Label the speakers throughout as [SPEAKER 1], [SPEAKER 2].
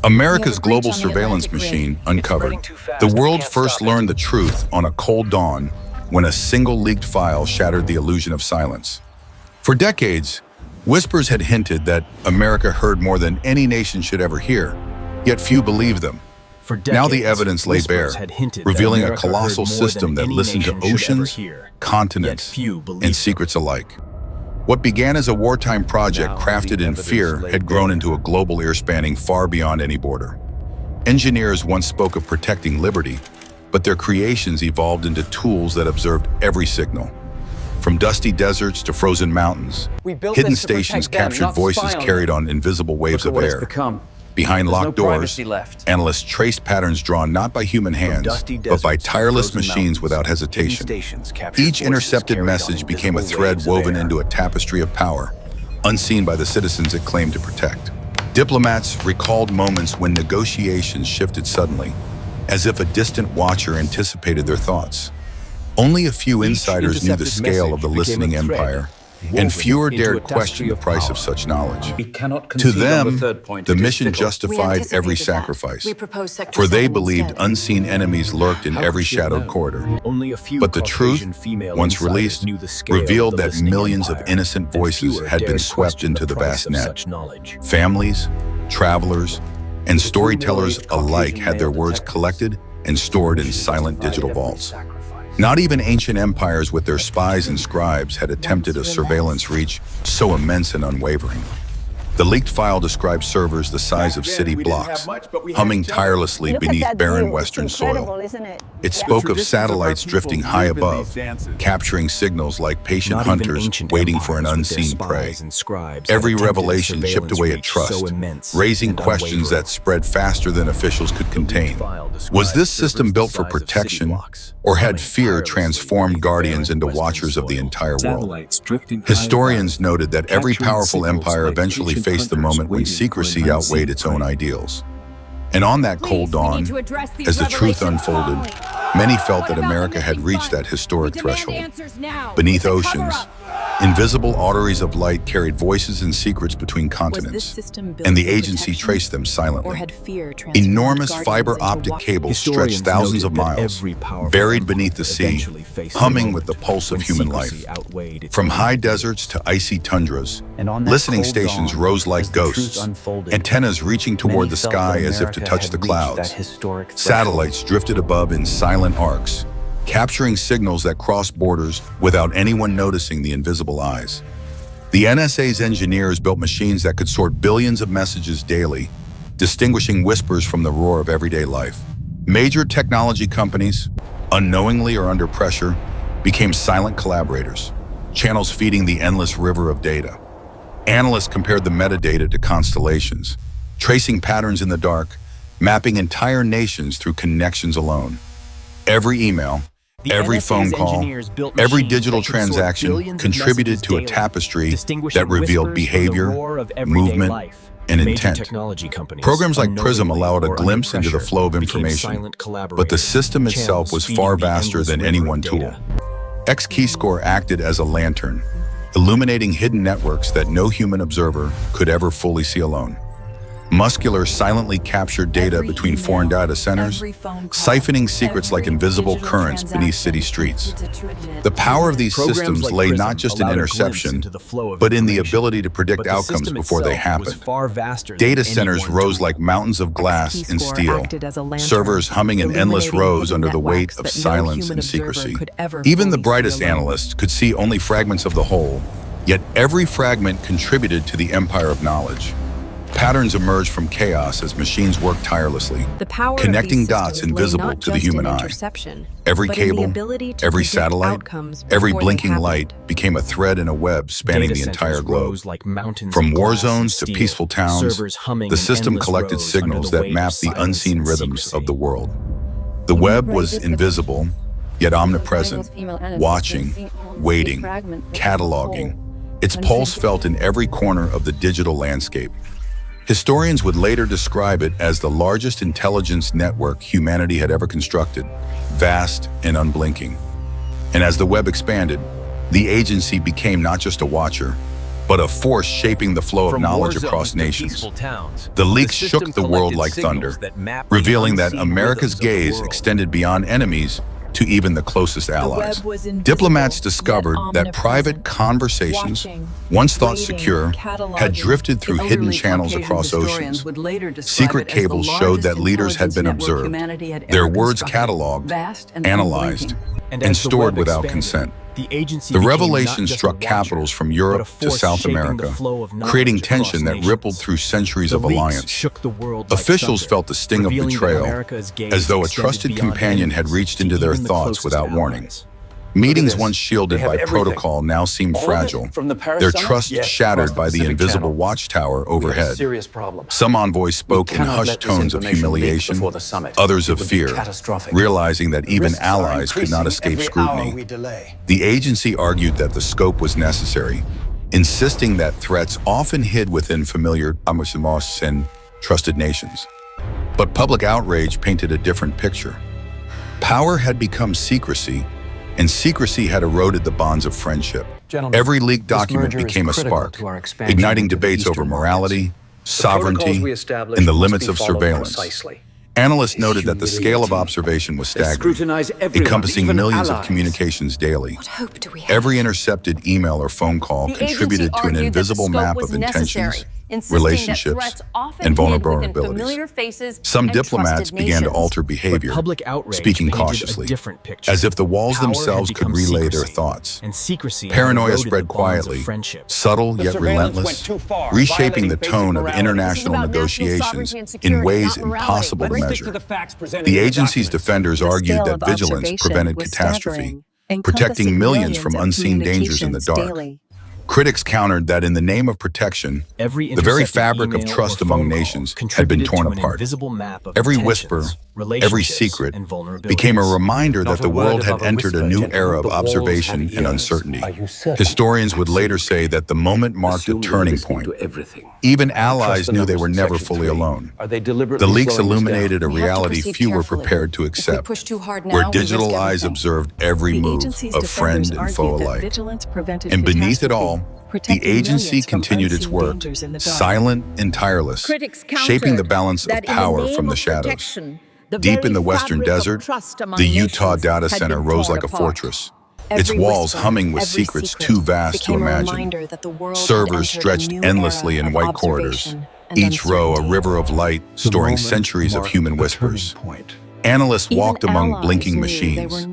[SPEAKER 1] America's global surveillance machine uncovered. The world first learned the truth on a cold dawn when a single leaked file shattered the illusion of silence. For decades, whispers had hinted that America heard more than any nation should ever hear, yet few believed them. Now the evidence lay bare, revealing a colossal system that listened to oceans, continents, and secrets alike. What began as a wartime project crafted in fear had grown into a global ear spanning far beyond any border. Engineers once spoke of protecting liberty, but their creations evolved into tools that observed every signal. From dusty deserts to frozen mountains, hidden stations captured voices carried on invisible waves of air. Behind locked doors, analysts traced patterns drawn not by human hands, but by tireless machines without hesitation. Each intercepted message became a thread woven into a tapestry of power, unseen by the citizens it claimed to protect. Diplomats recalled moments when negotiations shifted suddenly, as if a distant watcher anticipated their thoughts. Only a few insiders knew the scale of the listening empire, and fewer dared question the price of such knowledge. To them, the mission justified every sacrifice, for they believed unseen enemies lurked in every shadowed corridor. But the truth, once released, revealed that millions of innocent voices had been swept into the vast net. Families, travelers, and storytellers alike had their words collected and stored in silent digital vaults. Not even ancient empires with their spies and scribes had attempted a surveillance reach so immense and unwavering. The leaked file described servers the size of city blocks, humming tirelessly beneath barren western soil. It spoke of satellites drifting high above, capturing signals like patient hunters waiting for an unseen prey. Every revelation chipped away at trust, raising questions that spread faster than officials could contain. Was this system built for protection, or had fear transformed guardians into watchers of the entire world? Historians noted that every powerful empire eventually faced the moment when secrecy outweighed its own ideals. And on that cold dawn, as the truth unfolded, many felt that America had reached that historic threshold. Beneath oceans, invisible arteries of light carried voices and secrets between continents, and the agency traced them silently. Enormous fiber optic cables stretched thousands of miles, buried beneath the sea, humming with the pulse of human life. From high deserts to icy tundras, listening stations rose like ghosts, antennas reaching toward the sky as if to touch the clouds. Satellites drifted above in silent arcs, capturing signals that crossed borders without anyone noticing the invisible eyes. The NSA's engineers built machines that could sort billions of messages daily, distinguishing whispers from the roar of everyday life. Major technology companies, unknowingly or under pressure, became silent collaborators, channels feeding the endless river of data. Analysts compared the metadata to constellations, tracing patterns in the dark, mapping entire nations through connections alone. Every email, every phone call, every digital transaction contributed to a tapestry that revealed behavior, movement, and intent. Programs like PRISM allowed a glimpse into the flow of information, but the system itself was far vaster than any one tool. X-Keyscore acted as a lantern, illuminating hidden networks that no human observer could ever fully see alone. Muscular silently captured data between foreign data centers, siphoning secrets like invisible currents beneath city streets. The power of these systems lay not just in interception, but in the ability to predict outcomes before they happen. Data centers rose like mountains of glass and steel, servers humming in endless rows under the weight of silence and secrecy. Even the brightest analysts could see only fragments of the whole, yet every fragment contributed to the empire of knowledge. Patterns emerged from chaos as machines worked tirelessly, connecting dots invisible to the human eye. Every cable, every satellite, every blinking light became a thread in a web spanning the entire globe. From war zones to peaceful towns, the system collected signals that mapped the unseen rhythms of the world. The web was invisible, yet omnipresent, watching, waiting, cataloging. Its pulse felt in every corner of the digital landscape. Historians would later describe it as the largest intelligence network humanity had ever constructed, vast and unblinking. And as the web expanded, the agency became not just a watcher, but a force shaping the flow of knowledge across nations. The leaks shook the world like thunder, revealing that America's gaze extended beyond enemies to even the closest allies. Diplomats discovered that private conversations, once thought secure, had drifted through hidden channels across oceans. Secret cables showed that leaders had been observed, their words cataloged, analyzed, and stored without consent. The revelation struck capitals from Europe to South America, creating tension that rippled through centuries of alliance. Officials felt the sting of betrayal, as though a trusted companion had reached into their thoughts without warning. Meetings once shielded by protocol now seemed fragile, their trust shattered by the invisible watchtower overhead. Some envoys spoke in hushed tones of humiliation, others of fear, realizing that even allies could not escape scrutiny. The agency argued that the scope was necessary, insisting that threats often hid within familiar armies and trusted nations. But public outrage painted a different picture. Power had become secrecy, and secrecy had eroded the bonds of friendship. Every leaked document became a spark, igniting debates over morality, sovereignty, and the limits of surveillance. Analysts noted that the scale of observation was staggering, encompassing millions of communications daily. Every intercepted email or phone call contributed to an invisible map of intentions, relationships, and vulnerabilities. Some diplomats began to alter behavior, speaking cautiously, as if the walls themselves could relay their thoughts. Paranoia spread quietly, subtle yet relentless, reshaping the tone of international negotiations in ways impossible to measure. The agency's defenders argued that vigilance prevented catastrophe, protecting millions from unseen dangers in the dark. Critics countered that in the name of protection, the very fabric of trust among nations had been torn apart. Every whisper, every secret became a reminder that the world had entered a new era of observation and uncertainty. Historians would later say that the moment marked a turning point. Even allies knew they were never fully alone. The leaks illuminated a reality few were prepared to accept, where digital eyes observed every move of friend and foe alike. And beneath it all, the agency continued its work, silent and tireless, shaping the balance of power from the shadows. Deep in the western desert, the Utah data center rose like a fortress, its walls humming with secrets too vast to imagine. Servers stretched endlessly in white corridors, each row a river of light storing centuries of human whispers. Analysts walked among blinking machines,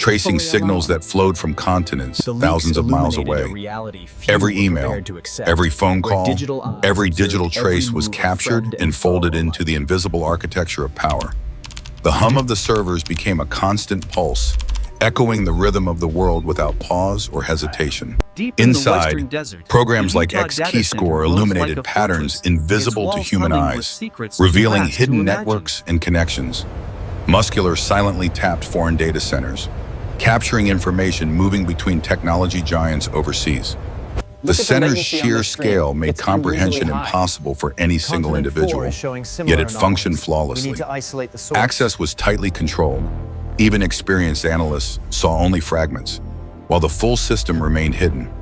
[SPEAKER 1] tracing signals that flowed from continents thousands of miles away. Every email, every phone call, every digital trace was captured and folded into the invisible architecture of power. The hum of the servers became a constant pulse, echoing the rhythm of the world without pause or hesitation. Inside, programs like X-Keyscore illuminated patterns invisible to human eyes, revealing hidden networks and connections. Muscular silently tapped foreign data centers, capturing information moving between technology giants overseas. The center's sheer scale made comprehension impossible for any single individual, yet it functioned flawlessly. Access was tightly controlled. Even experienced analysts saw only fragments, while the full system remained hidden.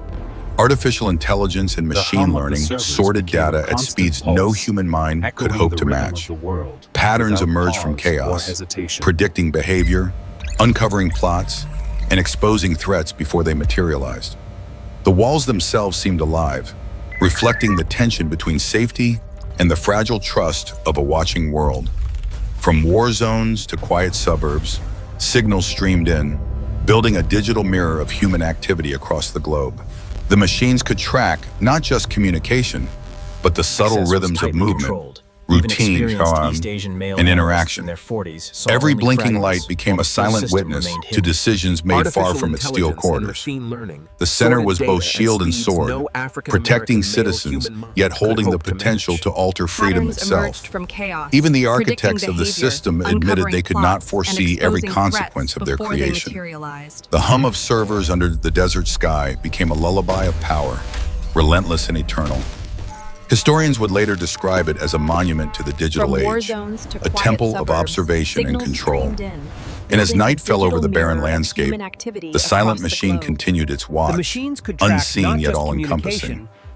[SPEAKER 1] Artificial intelligence and machine learning sorted data at speeds no human mind could hope to match. Patterns emerged from chaos, predicting behavior, uncovering plots, and exposing threats before they materialized. The walls themselves seemed alive, reflecting the tension between safety and the fragile trust of a watching world. From war zones to quiet suburbs, signals streamed in, building a digital mirror of human activity across the globe. The machines could track not just communication, but the subtle rhythms of movement, routine, and interaction. Every blinking light became a silent witness to decisions made far from its steel corridors. The center was both shield and sword, protecting citizens, yet holding the potential to alter freedom itself. Even the architects of the system admitted they could not foresee every consequence of their creation. The hum of servers under the desert sky became a lullaby of power, relentless and eternal. Historians would later describe it as a monument to the digital age, a temple of observation and control. And as night fell over the barren landscape, the silent machine continued its watch, unseen yet all-encompassing.